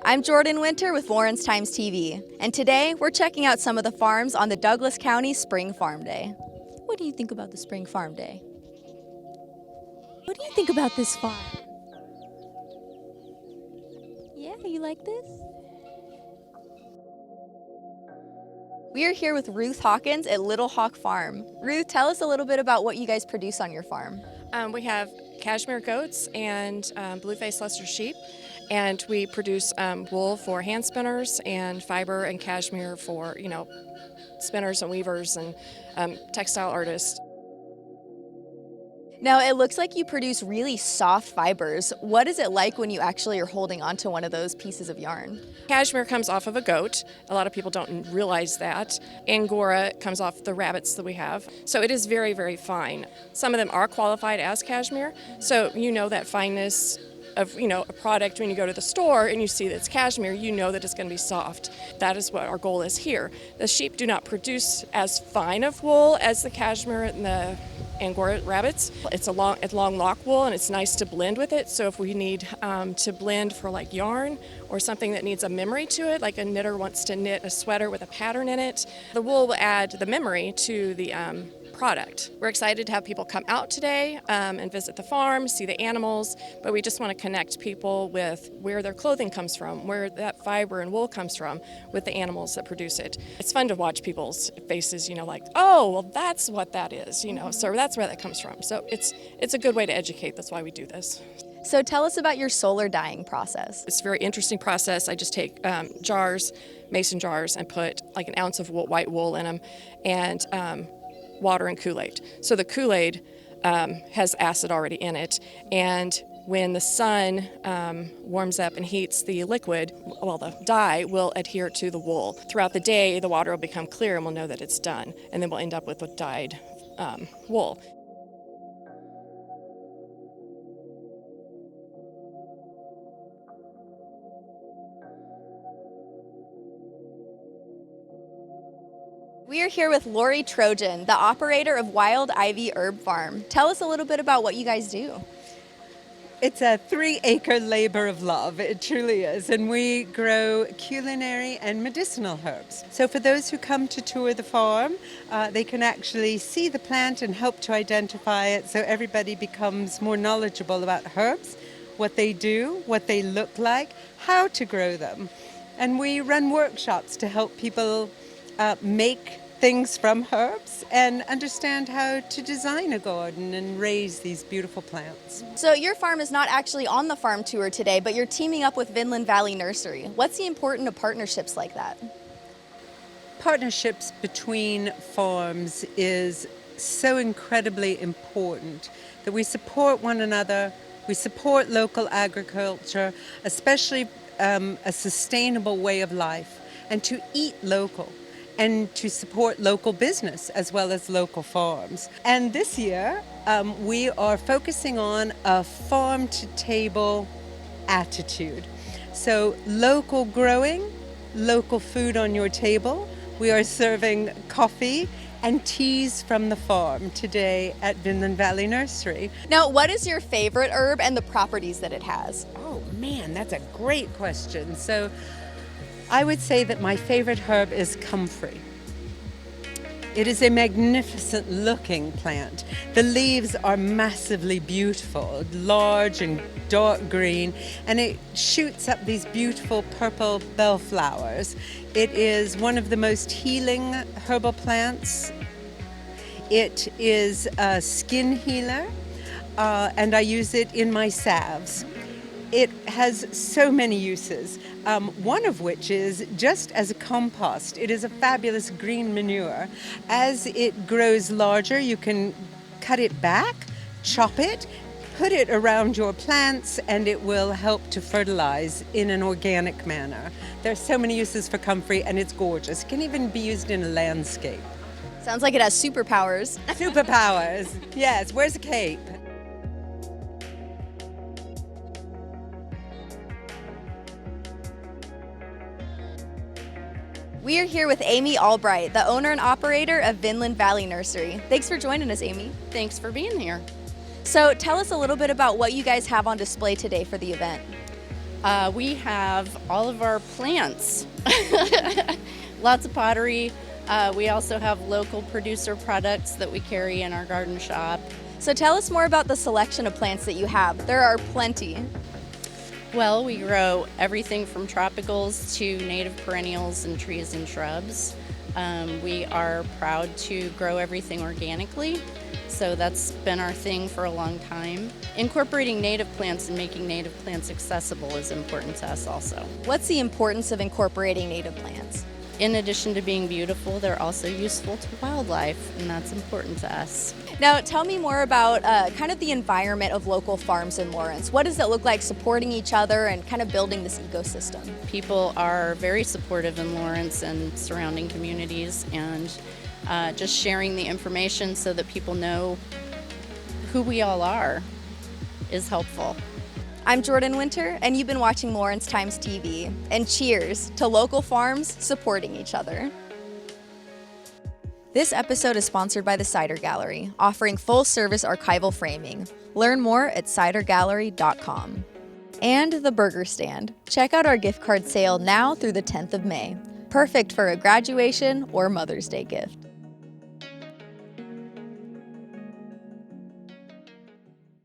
I'm Jordan Winter with Lawrence Times TV, and today we're checking out some of the farms on the Douglas County Spring Farm Day. What do you think about the Spring Farm Day? What do you think about this farm? Yeah, you like this? We are here with Ruth Hawkins at Little Hawk Farm. Ruth, tell us a little bit about what you guys produce on your farm. We have cashmere goats and blue-faced Leicester sheep, and we produce wool for hand spinners and fiber and cashmere for, spinners and weavers and textile artists. Now, it looks like you produce really soft fibers. What is it like when you actually are holding onto one of those pieces of yarn? Cashmere comes off of a goat. A lot of people don't realize that. Angora comes off the rabbits that we have. So it is very, very fine. Some of them are qualified as cashmere, so you know that fineness of a product when you go to the store and you see that it's cashmere, you know that it's going to be soft. That is what our goal is here. The sheep do not produce as fine of wool as the cashmere and the Angora rabbits. It's long lock wool, and it's nice to blend with it. So if we need to blend for like yarn or something that needs a memory to it, like a knitter wants to knit a sweater with a pattern in it, the wool will add the memory to the product. We're excited to have people come out today and visit the farm, see the animals, but we just want to connect people with where their clothing comes from, where that fiber and wool comes from, with the animals that produce it. It's fun to watch people's faces, like, oh, well, that's what that is, so that's where that comes from. So it's a good way to educate. That's why we do this. So tell us about your solar dyeing process. It's a very interesting process. I just take mason jars, and put like an ounce of white wool in them, and water and Kool-Aid. So the Kool-Aid has acid already in it, and when the sun warms up and heats the liquid, the dye will adhere to the wool. Throughout the day, the water will become clear and we'll know that it's done, and then we'll end up with a dyed wool. We are here with Lori Trojan, the operator of Wild Ivy Herb Farm. Tell us a little bit about what you guys do. It's a 3-acre labor of love, it truly is, and we grow culinary and medicinal herbs. So for those who come to tour the farm, they can actually see the plant and help to identify it, so everybody becomes more knowledgeable about herbs, what they do, what they look like, how to grow them. And we run workshops to help people make things from herbs and understand how to design a garden and raise these beautiful plants. So your farm is not actually on the farm tour today, but you're teaming up with Vinland Valley Nursery. What's the importance of partnerships like that? Partnerships between farms is so incredibly important that we support one another, we support local agriculture, especially a sustainable way of life, and to eat local, and to support local business as well as local farms. And this year, we are focusing on a farm-to-table attitude. So local growing, local food on your table. We are serving coffee and teas from the farm today at Vinland Valley Nursery. Now, what is your favorite herb and the properties that it has? Oh man, that's a great question. So I would say that my favorite herb is comfrey. It is a magnificent looking plant. The leaves are massively beautiful, large and dark green, and it shoots up these beautiful purple bellflowers. It is one of the most healing herbal plants. It is a skin healer, and I use it in my salves. It has so many uses, one of which is just as a compost. It is a fabulous green manure. As it grows larger, you can cut it back, chop it, put it around your plants, and it will help to fertilize in an organic manner. There are so many uses for comfrey, and it's gorgeous. It can even be used in a landscape. Sounds like it has superpowers. Superpowers, yes. Where's the cape? We are here with Amy Albright, the owner and operator of Vinland Valley Nursery. Thanks for joining us, Amy. Thanks for being here. So tell us a little bit about what you guys have on display today for the event. We have all of our plants, lots of pottery. We also have local producer products that we carry in our garden shop. So tell us more about the selection of plants that you have. There are plenty. Well, we grow everything from tropicals to native perennials and trees and shrubs. We are proud to grow everything organically, so that's been our thing for a long time. Incorporating native plants and making native plants accessible is important to us also. What's the importance of incorporating native plants? In addition to being beautiful, they're also useful to wildlife, and that's important to us. Now, tell me more about kind of the environment of local farms in Lawrence. What does it look like supporting each other and kind of building this ecosystem? People are very supportive in Lawrence and surrounding communities, and just sharing the information so that people know who we all are is helpful. I'm Jordan Winter, and you've been watching Lawrence Times TV. And cheers to local farms supporting each other. This episode is sponsored by the Cider Gallery, offering full-service archival framing. Learn more at cidergallery.com. And the Burger Stand. Check out our gift card sale now through the 10th of May. Perfect for a graduation or Mother's Day gift.